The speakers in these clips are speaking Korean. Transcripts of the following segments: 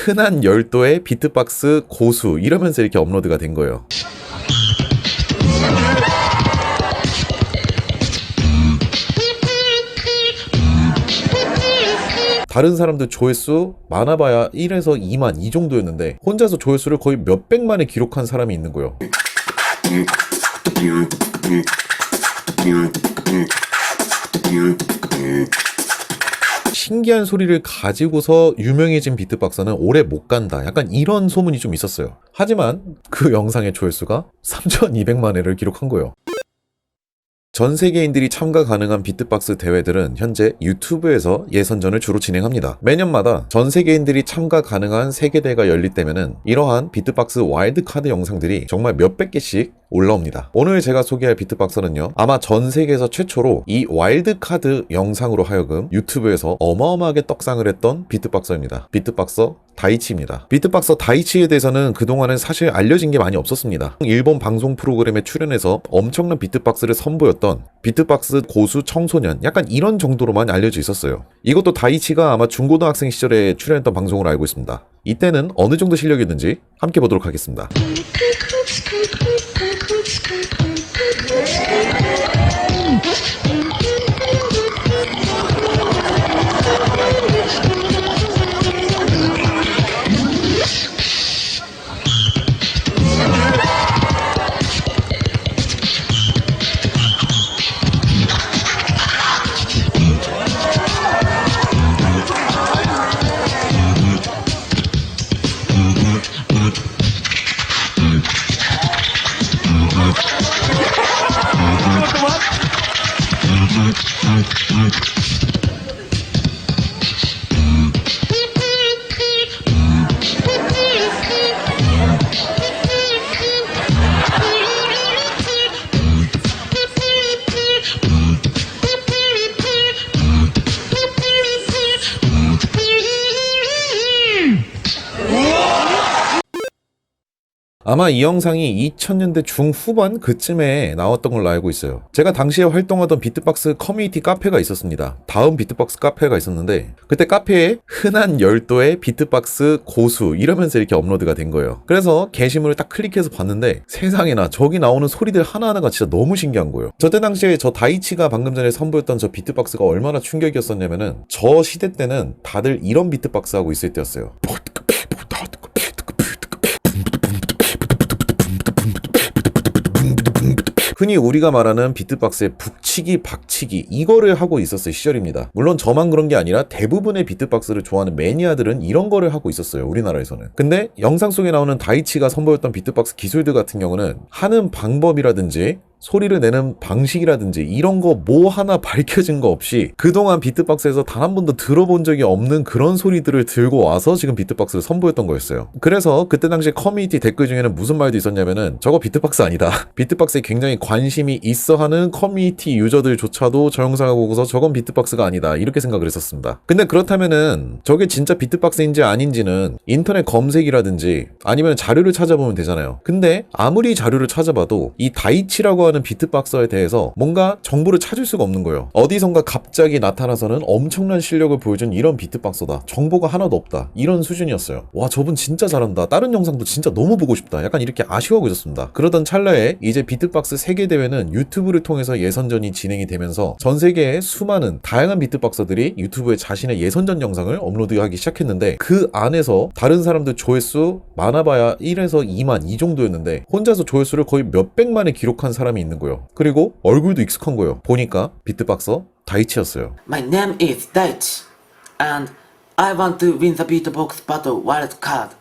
흔한 열도의 비트박스 고수 이러면서 이렇게 업로드가 된 거예요. 다른 사람들 조회수 많아봐야 1에서 2만 이 정도였는데 혼자서 조회수를 거의 몇백만에 기록한 사람이 있는 거예요. 신기한 소리를 가지고서 유명해진 비트박서는 오래 못 간다. 약간 이런 소문이 좀 있었어요. 하지만 그 영상의 조회수가 3,200만 회를 기록한 거예요. 전 세계인들이 참가 가능한 비트박스 대회들은 현재 유튜브에서 예선전을 주로 진행합니다. 매년마다 전 세계인들이 참가 가능한 세계대회가 열릴 때면은 이러한 비트박스 와일드카드 영상들이 정말 몇백 개씩 올라옵니다. 오늘 제가 소개할 비트박서는요, 아마 전 세계에서 최초로 이 와일드카드 영상으로 하여금 유튜브에서 어마어마하게 떡상을 했던 비트박서입니다. 비트박서 다이치입니다. 비트박서 다이치에 대해서는 그동안은 사실 알려진 게 많이 없었습니다. 일본 방송 프로그램에 출연해서 엄청난 비트박스를 선보였던 비트박스 고수 청소년, 약간 이런 정도로만 알려져 있었어요. 이것도 다이치가 아마 중고등학생 시절에 출연했던 방송으로 알고 있습니다. 이때는 어느 정도 실력이었는지 함께 보도록 하겠습니다. 아마 이 영상이 2000년대 중후반 그쯤에 나왔던 걸로 알고 있어요. 제가 당시에 활동하던 비트박스 커뮤니티 카페가 있었습니다. 다음 비트박스 카페가 있었는데 그때 카페에 흔한 열도의 비트박스 고수 이러면서 이렇게 업로드가 된 거예요. 그래서 게시물을 딱 클릭해서 봤는데 세상에나 저기 나오는 소리들 하나하나가 진짜 너무 신기한 거예요. 저때 당시에 저 다이치가 방금 전에 선보였던 저 비트박스가 얼마나 충격이었었냐면은 저 시대 때는 다들 이런 비트박스 하고 있을 때였어요. 흔히 우리가 말하는 비트박스의 북치기, 박치기 이거를 하고 있었을 시절입니다. 물론 저만 그런 게 아니라 대부분의 비트박스를 좋아하는 매니아들은 이런 거를 하고 있었어요. 우리나라에서는. 근데 영상 속에 나오는 다이치가 선보였던 비트박스 기술들 같은 경우는 하는 방법이라든지 소리를 내는 방식이라든지 이런 거 뭐 하나 밝혀진 거 없이 그동안 비트박스에서 단 한 번도 들어본 적이 없는 그런 소리들을 들고 와서 지금 비트박스를 선보였던 거였어요. 그래서 그때 당시 커뮤니티 댓글 중에는 무슨 말도 있었냐면은 저거 비트박스 아니다. 비트박스에 굉장히 관심이 있어 하는 커뮤니티 유저들조차도 저 영상을 보고서 저건 비트박스가 아니다. 이렇게 생각을 했었습니다. 근데 그렇다면은 저게 진짜 비트박스인지 아닌지는 인터넷 검색이라든지 아니면 자료를 찾아보면 되잖아요. 근데 아무리 자료를 찾아봐도 이 다이치라고 하는 비트박서에 대해서 뭔가 정보를 찾을 수가 없는 거예요. 어디선가 갑자기 나타나서는 엄청난 실력을 보여준 이런 비트박서다. 정보가 하나도 없다. 이런 수준이었어요. 와, 저분 진짜 잘한다. 다른 영상도 진짜 너무 보고 싶다. 약간 이렇게 아쉬워하고 있었습니다. 그러던 찰나에 이제 비트박스 세계대회는 유튜브를 통해서 예선전이 진행이 되면서 전 세계의 수많은 다양한 비트박서들이 유튜브에 자신의 예선전 영상을 업로드하기 시작했는데 그 안에서 다른 사람들 조회수 많아봐야 1에서 2만 이 정도였는데 혼자서 조회수를 거의 몇백만에 기록한 사람이 있는 거예요. 그리고 얼굴도 익숙한 거예요. 보니까 비트박서 다이치였어요. My name is Daichi, and I want to win the beatbox battle wild card.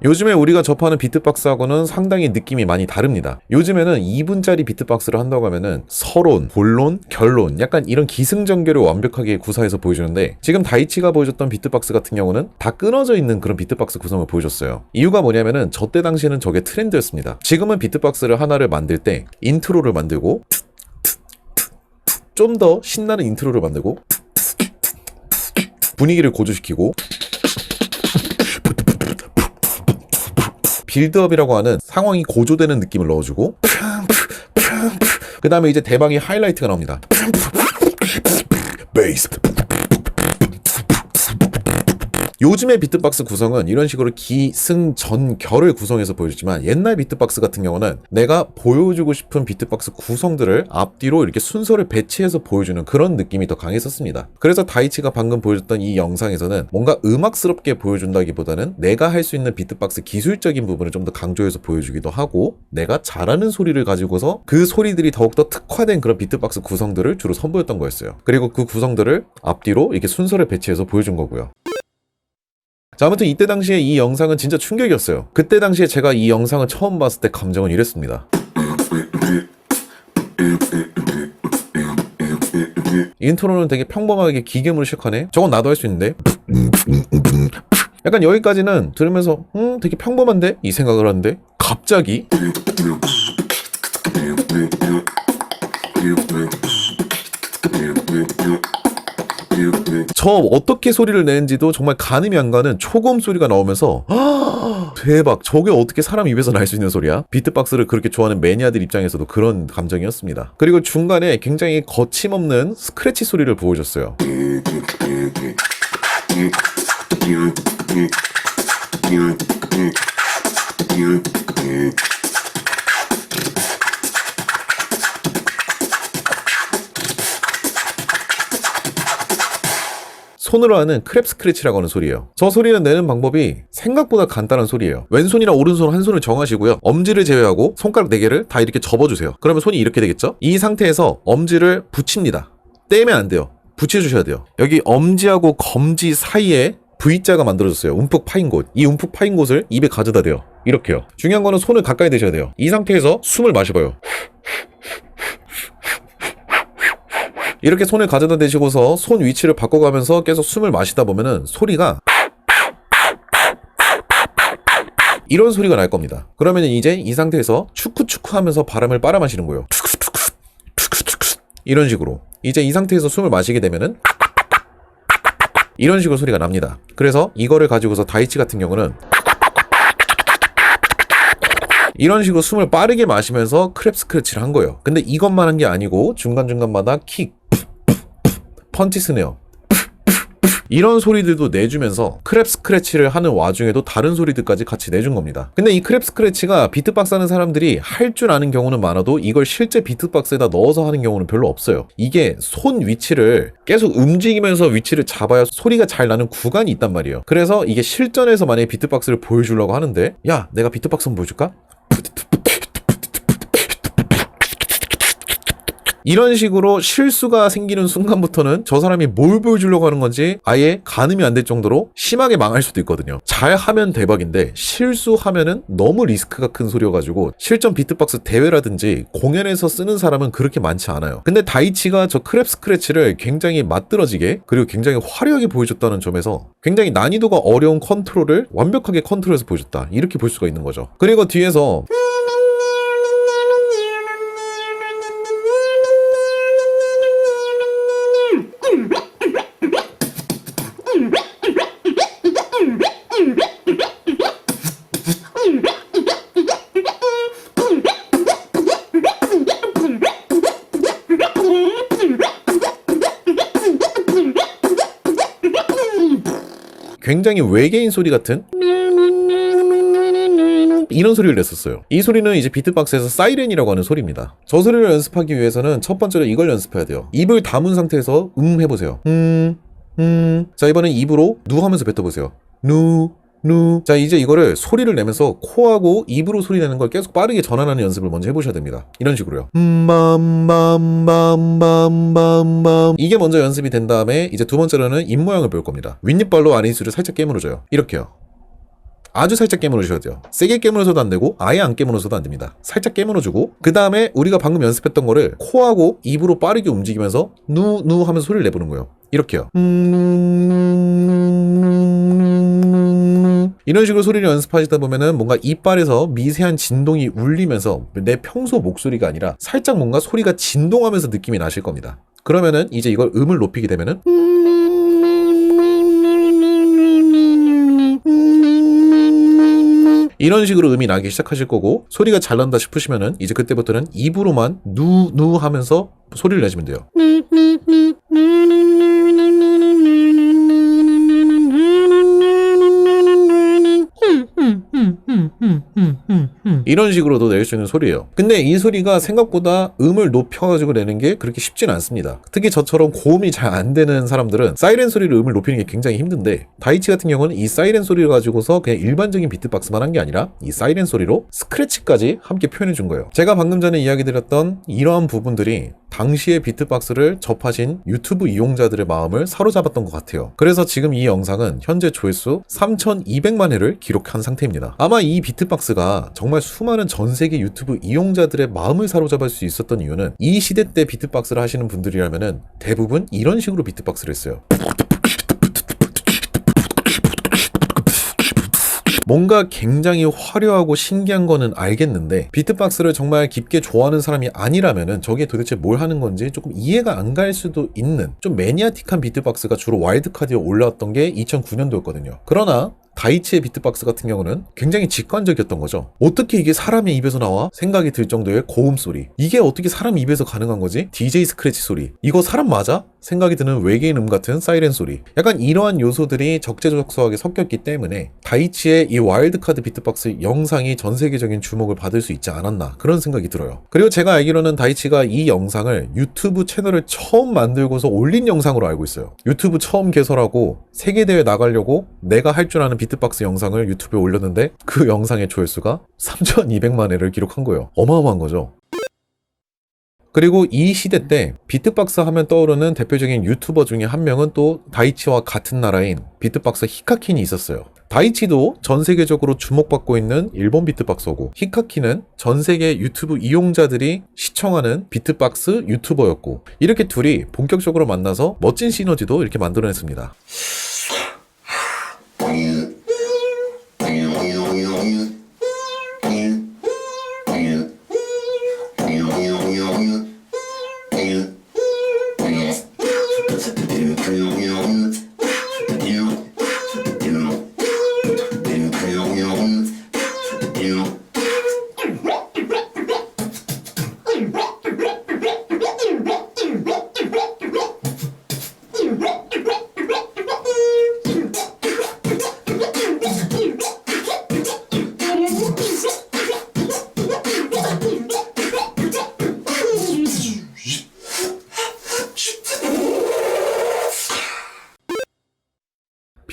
요즘에 우리가 접하는 비트박스하고는 상당히 느낌이 많이 다릅니다. 요즘에는 2분짜리 비트박스를 한다고 하면은 서론, 본론, 결론 약간 이런 기승전결을 완벽하게 구사해서 보여주는데 지금 다이치가 보여줬던 비트박스 같은 경우는 다 끊어져 있는 그런 비트박스 구성을 보여줬어요. 이유가 뭐냐면은 저때 당시에는 저게 트렌드였습니다. 지금은 비트박스를 하나를 만들 때 인트로를 만들고 좀 더 신나는 인트로를 만들고 분위기를 고조시키고 빌드업이라고 하는 상황이 고조되는 느낌을 넣어주고 그 다음에 이제 대박의 하이라이트가 나옵니다. 베이스. 요즘의 비트박스 구성은 이런 식으로 기승전결을 구성해서 보여주지만 옛날 비트박스 같은 경우는 내가 보여주고 싶은 비트박스 구성들을 앞뒤로 이렇게 순서를 배치해서 보여주는 그런 느낌이 더 강했었습니다. 그래서 다이치가 방금 보여줬던 이 영상에서는 뭔가 음악스럽게 보여준다기보다는 내가 할 수 있는 비트박스 기술적인 부분을 좀 더 강조해서 보여주기도 하고 내가 잘하는 소리를 가지고서 그 소리들이 더욱더 특화된 그런 비트박스 구성들을 주로 선보였던 거였어요. 그리고 그 구성들을 앞뒤로 이렇게 순서를 배치해서 보여준 거고요. 자, 아무튼 이때 당시에 이 영상은 진짜 충격이었어요. 그때 당시에 제가 이 영상을 처음 봤을 때 감정은 이랬습니다. 인트로는 되게 평범하게 기계음으로 시작하네? 저건 나도 할 수 있는데? 약간 여기까지는 들으면서 되게 평범한데? 이 생각을 하는데 갑자기 저 어떻게 소리를 내는지도 정말 가늠이 안 가는 초고음 소리가 나오면서 대박, 저게 어떻게 사람 입에서 날 수 있는 소리야? 비트박스를 그렇게 좋아하는 매니아들 입장에서도 그런 감정이었습니다. 그리고 중간에 굉장히 거침없는 스크래치 소리를 보여줬어요. 손으로 하는 크랩 스크래치라고 하는 소리예요. 저 소리는 내는 방법이 생각보다 간단한 소리예요. 왼손이랑 오른손 한 손을 정하시고요. 엄지를 제외하고 손가락 4개를 다 이렇게 접어주세요. 그러면 손이 이렇게 되겠죠? 이 상태에서 엄지를 붙입니다. 떼면 안 돼요. 붙여주셔야 돼요. 여기 엄지하고 검지 사이에 V자가 만들어졌어요. 움푹 파인 곳. 이 움푹 파인 곳을 입에 가져다 대요. 이렇게요. 중요한 거는 손을 가까이 대셔야 돼요. 이 상태에서 숨을 마셔봐요. 이렇게 손을 가져다 대시고서 손 위치를 바꿔가면서 계속 숨을 마시다 보면은 소리가 이런 소리가 날 겁니다. 그러면 이제 이 상태에서 추쿠추쿠 하면서 바람을 빨아 마시는 거예요. 이런 식으로. 이제 이 상태에서 숨을 마시게 되면은 이런 식으로 소리가 납니다. 그래서 이거를 가지고서 다이치 같은 경우는 이런 식으로 숨을 빠르게 마시면서 크랩 스크래치를 한 거예요. 근데 이것만 한 게 아니고 중간중간마다 킥, 펀치 스네어, 이런 소리들도 내주면서 크랩 스크래치를 하는 와중에도 다른 소리들까지 같이 내준 겁니다. 근데 이 크랩 스크래치가 비트박스 하는 사람들이 할 줄 아는 경우는 많아도 이걸 실제 비트박스에다 넣어서 하는 경우는 별로 없어요. 이게 손 위치를 계속 움직이면서 위치를 잡아야 소리가 잘 나는 구간이 있단 말이에요. 그래서 이게 실전에서 만약에 비트박스를 보여주려고 하는데, 야, 내가 비트박스 한번 보여줄까? 이런 식으로 실수가 생기는 순간부터는 저 사람이 뭘 보여주려고 하는 건지 아예 가늠이 안 될 정도로 심하게 망할 수도 있거든요. 잘 하면 대박인데 실수하면은 너무 리스크가 큰 소리여가지고 실전 비트박스 대회라든지 공연에서 쓰는 사람은 그렇게 많지 않아요. 근데 다이치가 저 크랩 스크래치를 굉장히 맛들어지게 그리고 굉장히 화려하게 보여줬다는 점에서 굉장히 난이도가 어려운 컨트롤을 완벽하게 컨트롤해서 보여줬다, 이렇게 볼 수가 있는 거죠. 그리고 뒤에서 굉장히 외계인 소리 같은 이런 소리를 냈었어요. 이 소리는 이제 비트박스에서 사이렌이라고 하는 소리입니다. 저 소리를 연습하기 위해서는 첫 번째로 이걸 연습해야 돼요. 입을 다문 상태에서 해보세요. 자, 이번엔 입으로 누 하면서 뱉어보세요. 누. 자, 이제 이거를 소리를 내면서 코하고 입으로 소리 내는 걸 계속 빠르게 전환하는 연습을 먼저 해보셔야 됩니다. 이런 식으로요. 이게 먼저 연습이 된 다음에 이제 두 번째로는 입 모양을 배울 겁니다. 윗니빨로 아랫입술을 살짝 깨물어줘요. 이렇게요. 아주 살짝 깨물어주셔야 돼요. 세게 깨물어서도 안 되고 아예 안 깨물어서도 안 됩니다. 살짝 깨물어주고 그 다음에 우리가 방금 연습했던 거를 코하고 입으로 빠르게 움직이면서 누 하면서 소리를 내보는 거예요. 이렇게요. 이런 식으로 소리를 연습하시다 보면은 뭔가 이빨에서 미세한 진동이 울리면서 내 평소 목소리가 아니라 살짝 뭔가 소리가 진동하면서 느낌이 나실 겁니다. 그러면은 이제 이걸 음을 높이게 되면은 이런 식으로 음이 나기 시작하실 거고, 소리가 잘 난다 싶으시면은 이제 그때부터는 입으로만 누 하면서 소리를 내시면 돼요. 이런 식으로도 낼 수 있는 소리예요. 근데 이 소리가 생각보다 음을 높여가지고 내는 게 그렇게 쉽진 않습니다. 특히 저처럼 고음이 잘 안 되는 사람들은 사이렌 소리를 음을 높이는 게 굉장히 힘든데, 다이치 같은 경우는 이 사이렌 소리를 가지고서 그냥 일반적인 비트박스만 한 게 아니라 이 사이렌 소리로 스크래치까지 함께 표현해 준 거예요. 제가 방금 전에 이야기 드렸던 이러한 부분들이 당시에 비트박스를 접하신 유튜브 이용자들의 마음을 사로잡았던 것 같아요. 그래서 지금 이 영상은 현재 조회수 3,200만 회를 기록한 상태입니다. 아마 이 비트박스가 정말 수많은 전 세계 유튜브 이용자들의 마음을 사로잡을 수 있었던 이유는, 이 시대 때 비트박스를 하시는 분들이라면은 대부분 이런 식으로 비트박스를 했어요. 뭔가 굉장히 화려하고 신기한 거는 알겠는데 비트박스를 정말 깊게 좋아하는 사람이 아니라면은 저게 도대체 뭘 하는 건지 조금 이해가 안 갈 수도 있는 좀 매니아틱한 비트박스가 주로 와일드카드에 올라왔던 게 2009년도였거든요. 그러나 다이치의 비트박스 같은 경우는 굉장히 직관적이었던 거죠. 어떻게 이게 사람의 입에서 나와? 생각이 들 정도의 고음 소리. 이게 어떻게 사람 입에서 가능한 거지? DJ 스크래치 소리. 이거 사람 맞아? 생각이 드는 외계인 같은 사이렌 소리. 약간 이러한 요소들이 적재적소하게 섞였기 때문에 다이치의 이 와일드카드 비트박스 영상이 전 세계적인 주목을 받을 수 있지 않았나, 그런 생각이 들어요. 그리고 제가 알기로는 다이치가 이 영상을 유튜브 채널을 처음 만들고서 올린 영상으로 알고 있어요. 유튜브 처음 개설하고 세계대회 나가려고 내가 할 줄 아는 비트박스 영상을 유튜브에 올렸는데 그 영상의 조회수가 3,200만 회를 기록한 거예요. 어마어마한 거죠. 그리고 이 시대 때 비트박스 하면 떠오르는 대표적인 유튜버 중에 한 명은 또 다이치와 같은 나라인 비트박스 히카킨이 있었어요. 다이치도 전 세계적으로 주목받고 있는 일본 비트박서고, 히카키는 전 세계 유튜브 이용자들이 시청하는 비트박스 유튜버였고, 이렇게 둘이 본격적으로 만나서 멋진 시너지도 이렇게 만들어냈습니다.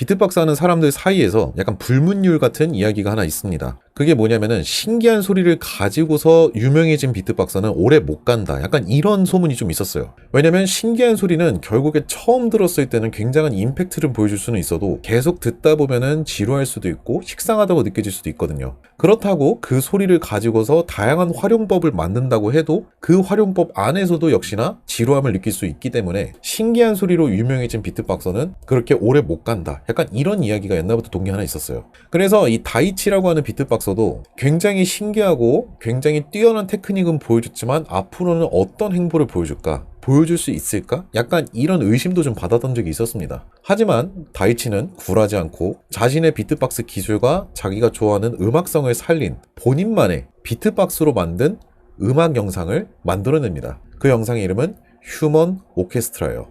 비트박스 하는 사람들 사이에서 약간 불문율 같은 이야기가 하나 있습니다. 그게 뭐냐면은 신기한 소리를 가지고서 유명해진 비트박서는 오래 못 간다. 약간 이런 소문이 좀 있었어요. 왜냐면 신기한 소리는 결국에 처음 들었을 때는 굉장한 임팩트를 보여줄 수는 있어도 계속 듣다 보면은 지루할 수도 있고 식상하다고 느껴질 수도 있거든요. 그렇다고 그 소리를 가지고서 다양한 활용법을 만든다고 해도 그 활용법 안에서도 역시나 지루함을 느낄 수 있기 때문에 신기한 소리로 유명해진 비트박서는 그렇게 오래 못 간다. 약간 이런 이야기가 옛날부터 동기 하나 있었어요. 그래서 이 다이치라고 하는 비트박서도 굉장히 신기하고 굉장히 뛰어난 테크닉은 보여줬지만 앞으로는 어떤 행보를 보여줄까? 보여줄 수 있을까? 약간 이런 의심도 좀 받았던 적이 있었습니다. 하지만 다이치는 굴하지 않고 자신의 비트박스 기술과 자기가 좋아하는 음악성을 살린 본인만의 비트박스로 만든 음악 영상을 만들어냅니다. 그 영상의 이름은 휴먼 오케스트라예요.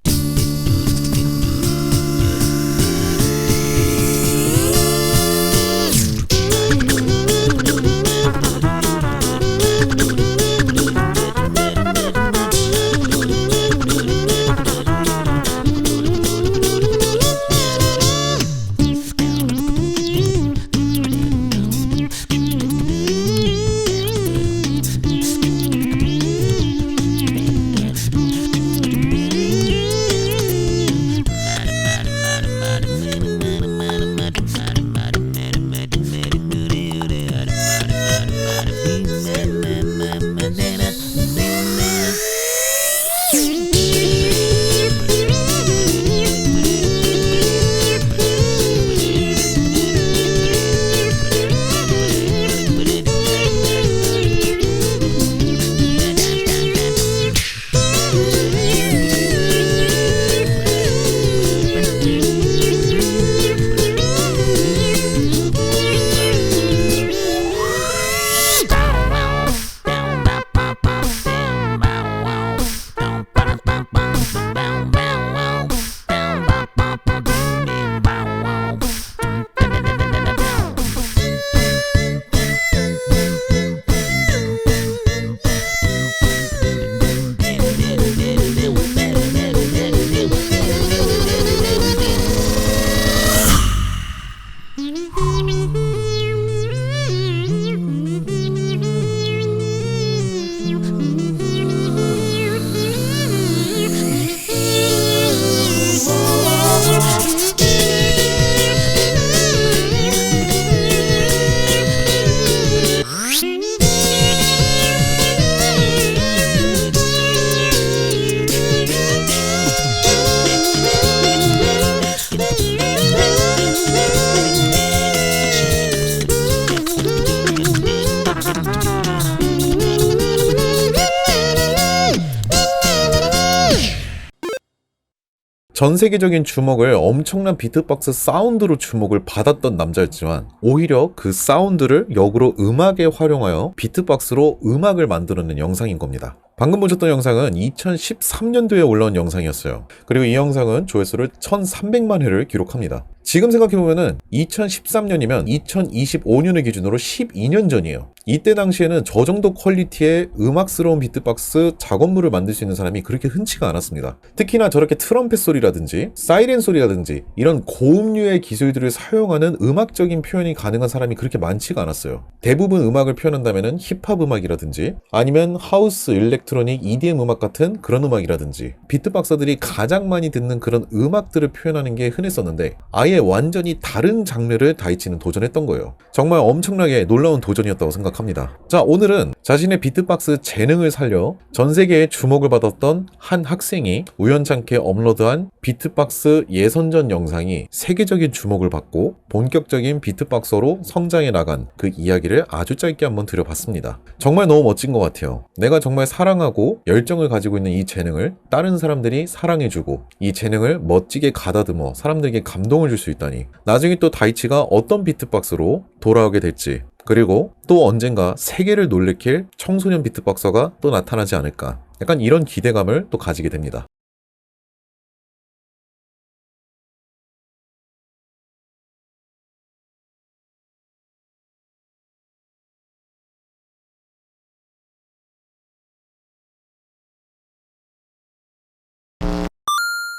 전 세계적인 주목을 엄청난 비트박스 사운드로 주목을 받았던 남자였지만 오히려 그 사운드를 역으로 음악에 활용하여 비트박스로 음악을 만들어낸 영상인 겁니다. 방금 보셨던 영상은 2013년도에 올라온 영상이었어요. 그리고 이 영상은 조회수를 1300만 회를 기록합니다. 지금 생각해보면은 2013년이면 2025년을 기준으로 12년 전이에요. 이때 당시에는 저 정도 퀄리티의 음악스러운 비트박스 작업물을 만들 수 있는 사람이 그렇게 흔치가 않았습니다. 특히나 저렇게 트럼펫 소리라든지 사이렌 소리라든지 이런 고음류의 기술들을 사용하는 음악적인 표현이 가능한 사람이 그렇게 많지가 않았어요. 대부분 음악을 표현한다면은 힙합 음악이라든지 아니면 하우스, 일렉트로닉, EDM 음악 같은 그런 음악이라든지 비트박서들이 가장 많이 듣는 그런 음악들을 표현하는 게 흔했었는데 아예 완전히 다른 장르를 다이치는 도전했던 거예요. 정말 엄청나게 놀라운 도전이었다고 생각합니다. 자, 오늘은 자신의 비트박스 재능을 살려 전 세계에 주목을 받았던 한 학생이 우연찮게 업로드한 비트박스 예선전 영상이 세계적인 주목을 받고 본격적인 비트박서로 성장해 나간 그 이야기를 아주 짧게 한번 드려봤습니다. 정말 너무 멋진 것 같아요. 내가 정말 사랑하고 열정을 가지고 있는 이 재능을 다른 사람들이 사랑해주고 이 재능을 멋지게 가다듬어 사람들에게 감동을 줄 수 있다니 나중에 또 다이치가 어떤 비트박스로 돌아오게 될지 그리고 또 언젠가 세계를 놀래킬 청소년 비트박서가 또 나타나지 않을까 약간 이런 기대감을 또 가지게 됩니다.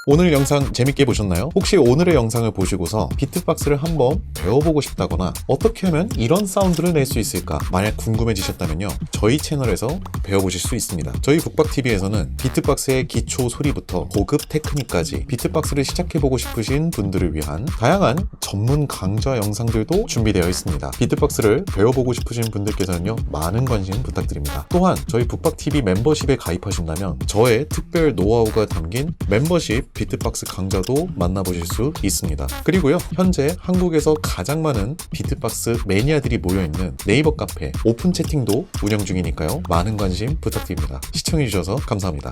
오늘 영상 재밌게 보셨나요? 혹시 오늘의 영상을 보시고서 비트박스를 한번 배워보고 싶다거나 어떻게 하면 이런 사운드를 낼 수 있을까 만약 궁금해지셨다면요, 저희 채널에서 배워보실 수 있습니다. 저희 북박TV에서는 비트박스의 기초 소리부터 고급 테크닉까지 비트박스를 시작해보고 싶으신 분들을 위한 다양한 전문 강좌 영상들도 준비되어 있습니다. 비트박스를 배워보고 싶으신 분들께서는요, 많은 관심 부탁드립니다. 또한 저희 북박TV 멤버십에 가입하신다면 저의 특별 노하우가 담긴 멤버십 비트박스 강좌도 만나보실 수 있습니다. 그리고요, 현재 한국에서 가장 많은 비트박스 매니아들이 모여있는 네이버 카페 오픈 채팅도 운영 중이니까요, 많은 관심 부탁드립니다. 시청해주셔서 감사합니다.